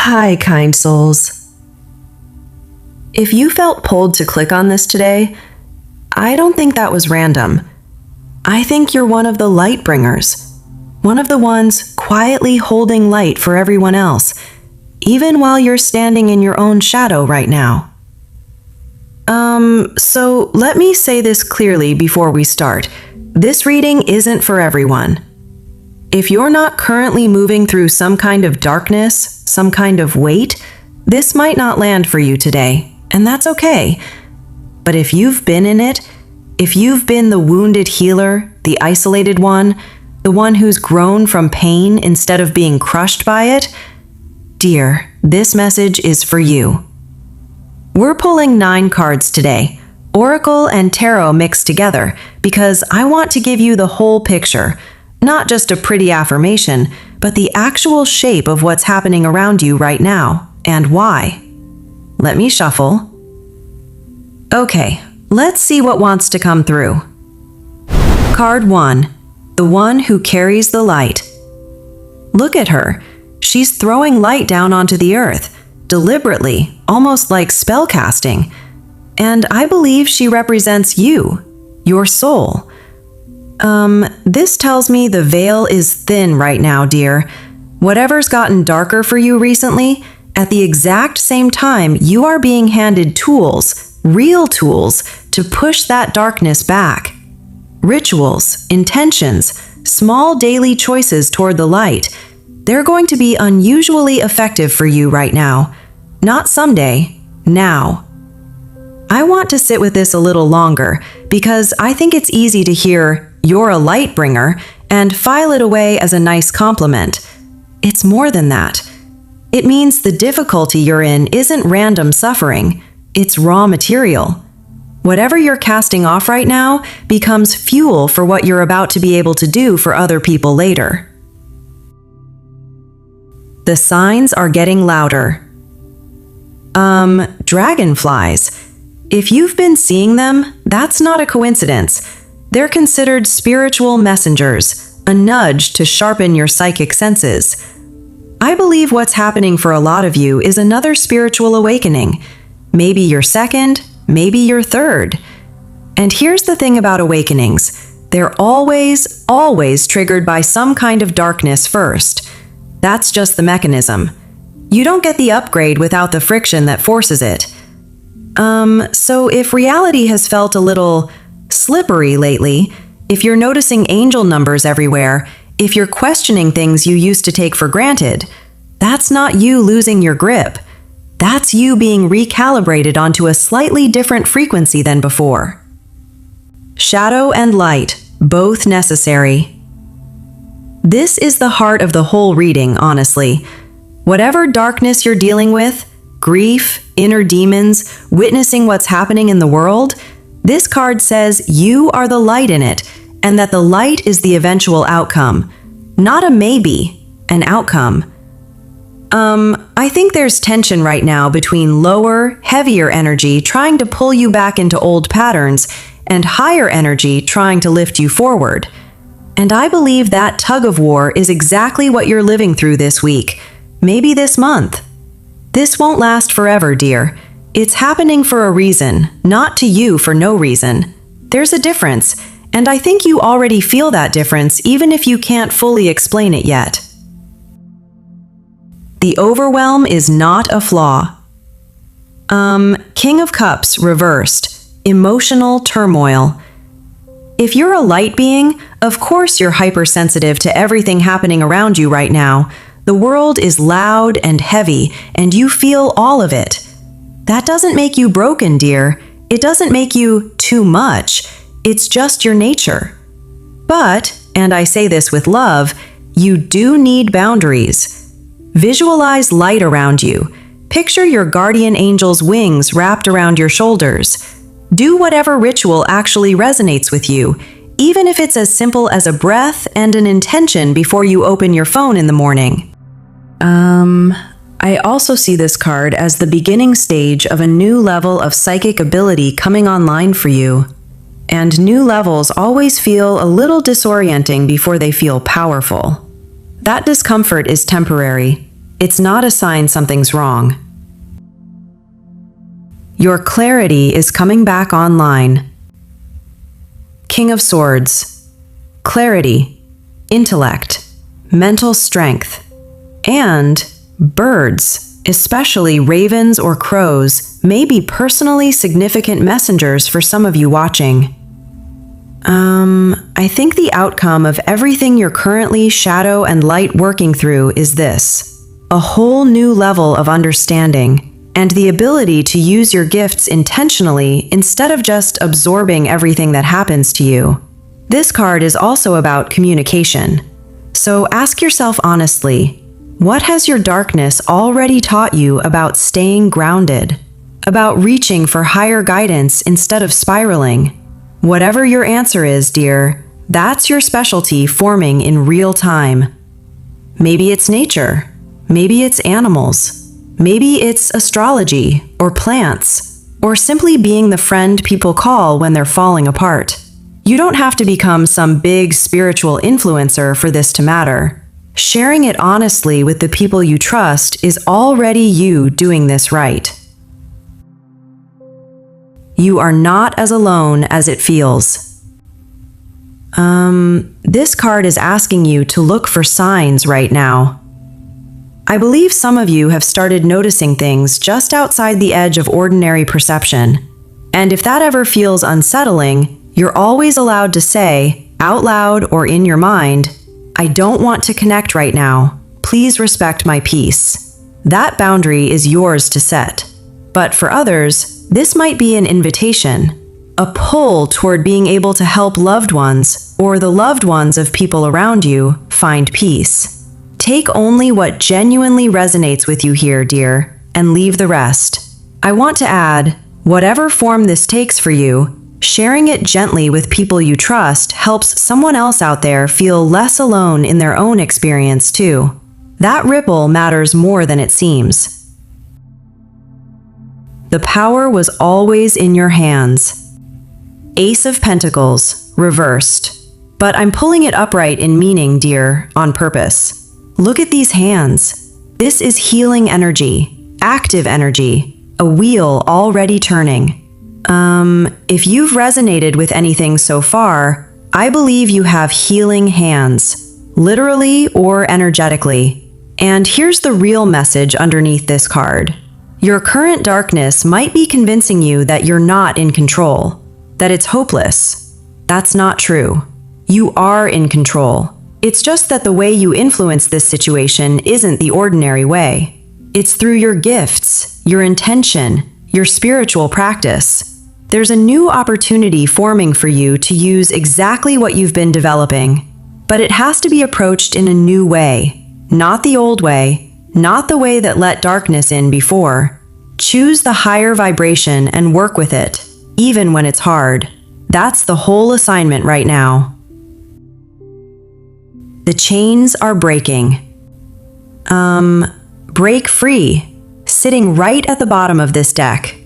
Hi, kind souls. If you felt pulled to click on this today, I don't think that was random. I think you're one of the light bringers, one of the ones quietly holding light for everyone else, even while you're standing in your own shadow right now. So let me say this clearly before we start. This reading isn't for everyone. If you're not currently moving through some kind of darkness, some kind of weight, this might not land for you today, and that's okay. But if you've been in it, if you've been the wounded healer, the isolated one, the one who's grown from pain instead of being crushed by it, dear, this message is for you. We're pulling 9 cards today, Oracle and Tarot mixed together, because I want to give you the whole picture, not just a pretty affirmation, but the actual shape of what's happening around you right now, and why. Let me shuffle. Okay, let's see what wants to come through. Card 1, the one who carries the light. Look at her. She's throwing light down onto the earth, deliberately, almost like spell casting. And I believe she represents you, your soul. This tells me the veil is thin right now, dear. Whatever's gotten darker for you recently, at the exact same time, you are being handed tools, real tools, to push that darkness back. Rituals, intentions, small daily choices toward the light. They're going to be unusually effective for you right now. Not someday, now. I want to sit with this a little longer because I think it's easy to hear "you're a light bringer" and file it away as a nice compliment. It's more than that. It means the difficulty you're in isn't random suffering, it's raw material. Whatever you're casting off right now becomes fuel for what you're about to be able to do for other people later. The signs are getting louder. Dragonflies. If you've been seeing them, that's not a coincidence. They're considered spiritual messengers, a nudge to sharpen your psychic senses. I believe what's happening for a lot of you is another spiritual awakening. Maybe your second, maybe your third. And here's the thing about awakenings. They're always triggered by some kind of darkness first. That's just the mechanism. You don't get the upgrade without the friction that forces it. So if reality has felt a little slippery lately, if you're noticing angel numbers everywhere, if you're questioning things you used to take for granted, that's not you losing your grip. That's you being recalibrated onto a slightly different frequency than before. Shadow and light, both necessary. This is the heart of the whole reading, honestly. Whatever darkness you're dealing with, grief, inner demons, witnessing what's happening in the world, this card says you are the light in it, and that the light is the eventual outcome. Not a maybe, an outcome. I think there's tension right now between lower, heavier energy trying to pull you back into old patterns and higher energy trying to lift you forward. And I believe that tug of war is exactly what you're living through this week, maybe this month. This won't last forever, dear. It's happening for a reason, not to you for no reason. There's a difference, and I think you already feel that difference even if you can't fully explain it yet. The overwhelm is not a flaw. King of Cups reversed, emotional turmoil. If you're a light being, of course you're hypersensitive to everything happening around you right now. The world is loud and heavy, and you feel all of it. That doesn't make you broken, dear. It doesn't make you too much. It's just your nature. But, and I say this with love, you do need boundaries. Visualize light around you. Picture your guardian angel's wings wrapped around your shoulders. Do whatever ritual actually resonates with you, even if it's as simple as a breath and an intention before you open your phone in the morning. I also see this card as the beginning stage of a new level of psychic ability coming online for you. And new levels always feel a little disorienting before they feel powerful. That discomfort is temporary. It's not a sign something's wrong. Your clarity is coming back online. King of Swords. Clarity, intellect, mental strength, and birds, especially ravens or crows, may be personally significant messengers for some of you watching. I think the outcome of everything you're currently shadow and light working through is this: a whole new level of understanding and the ability to use your gifts intentionally instead of just absorbing everything that happens to you. This card is also about communication. So ask yourself honestly, what has your darkness already taught you about staying grounded? About reaching for higher guidance instead of spiraling? Whatever your answer is, dear, that's your specialty forming in real time. Maybe it's nature. Maybe it's animals. Maybe it's astrology or plants, or simply being the friend people call when they're falling apart. You don't have to become some big spiritual influencer for this to matter. Sharing it honestly with the people you trust is already you doing this right. You are not as alone as it feels. This card is asking you to look for signs right now. I believe some of you have started noticing things just outside the edge of ordinary perception. And if that ever feels unsettling, you're always allowed to say, out loud or in your mind, I don't want to connect right now. Please respect my peace. That boundary is yours to set. But for others, this might be an invitation, a pull toward being able to help loved ones or the loved ones of people around you find peace. Take only what genuinely resonates with you here, dear, and leave the rest. I want to add, whatever form this takes for you, sharing it gently with people you trust helps someone else out there feel less alone in their own experience too. That ripple matters more than it seems. The power was always in your hands. Ace of Pentacles, reversed. But I'm pulling it upright in meaning, dear, on purpose. Look at these hands. This is healing energy, active energy, a wheel already turning. If you've resonated with anything so far, I believe you have healing hands, literally or energetically. And here's the real message underneath this card. Your current darkness might be convincing you that you're not in control, that it's hopeless. That's not true. You are in control. It's just that the way you influence this situation isn't the ordinary way. It's through your gifts, your intention, your spiritual practice. There's a new opportunity forming for you to use exactly what you've been developing, but it has to be approached in a new way, not the old way, not the way that let darkness in before. Choose the higher vibration and work with it, even when it's hard. That's the whole assignment right now. The chains are breaking. Break free, sitting right at the bottom of this deck.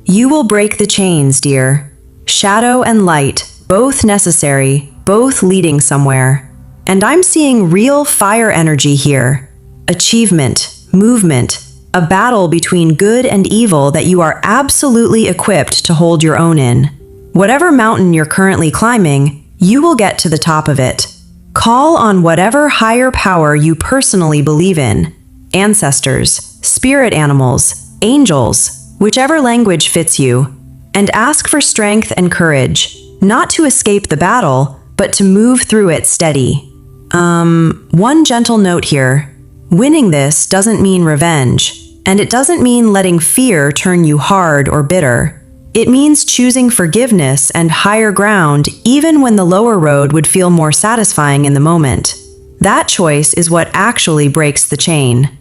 You will break the chains, dear. Shadow and light, both necessary, both leading somewhere. And I'm seeing real fire energy here. Achievement, movement, a battle between good and evil that you are absolutely equipped to hold your own in. Whatever mountain you're currently climbing, you will get to the top of it. Call on whatever higher power you personally believe in. Ancestors, spirit animals, angels, whichever language fits you. And ask for strength and courage, not to escape the battle, but to move through it steady. One gentle note here. Winning this doesn't mean revenge, and it doesn't mean letting fear turn you hard or bitter. It means choosing forgiveness and higher ground even when the lower road would feel more satisfying in the moment. That choice is what actually breaks the chain.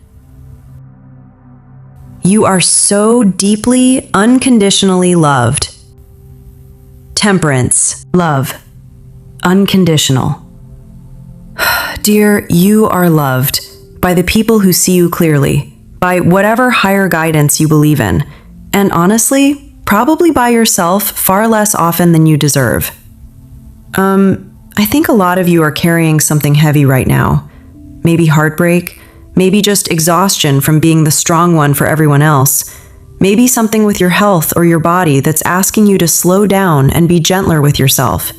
You are so deeply, unconditionally loved. Temperance, love, unconditional. Dear, you are loved by the people who see you clearly, by whatever higher guidance you believe in, and honestly, probably by yourself far less often than you deserve. I think a lot of you are carrying something heavy right now. Maybe heartbreak, Maybe just exhaustion from being the strong one for everyone else. Maybe something with your health or your body that's asking you to slow down and be gentler with yourself.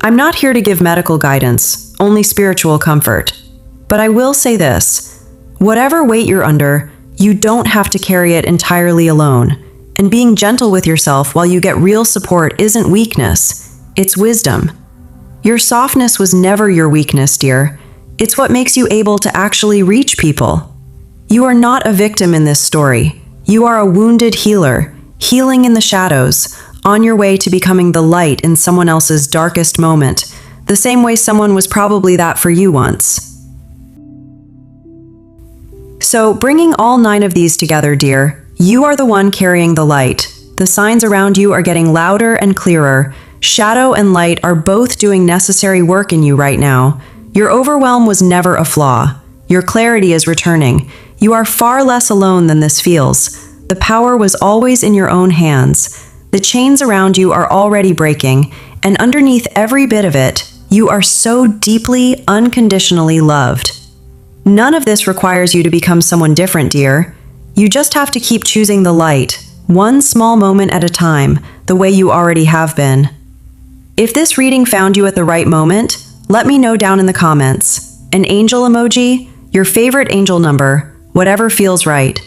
I'm not here to give medical guidance, only spiritual comfort. But I will say this: whatever weight you're under, you don't have to carry it entirely alone. And being gentle with yourself while you get real support isn't weakness, it's wisdom. Your softness was never your weakness, dear. It's what makes you able to actually reach people. You are not a victim in this story. You are a wounded healer, healing in the shadows, on your way to becoming the light in someone else's darkest moment, the same way someone was probably that for you once. So, bringing all 9 of these together, dear, you are the one carrying the light. The signs around you are getting louder and clearer. Shadow and light are both doing necessary work in you right now. Your overwhelm was never a flaw. Your clarity is returning. You are far less alone than this feels. The power was always in your own hands. The chains around you are already breaking, and underneath every bit of it, you are so deeply, unconditionally loved. None of this requires you to become someone different, dear. You just have to keep choosing the light, one small moment at a time, the way you already have been. If this reading found you at the right moment, let me know down in the comments. An angel emoji, your favorite angel number, whatever feels right.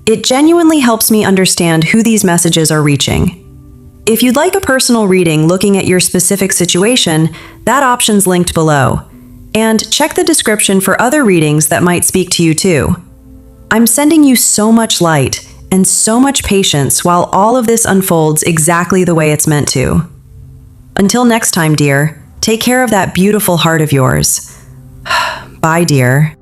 It genuinely helps me understand who these messages are reaching. If you'd like a personal reading looking at your specific situation, that option's linked below. And check the description for other readings that might speak to you too. I'm sending you so much light and so much patience while all of this unfolds exactly the way it's meant to. Until next time, dear, take care of that beautiful heart of yours. Bye, dear.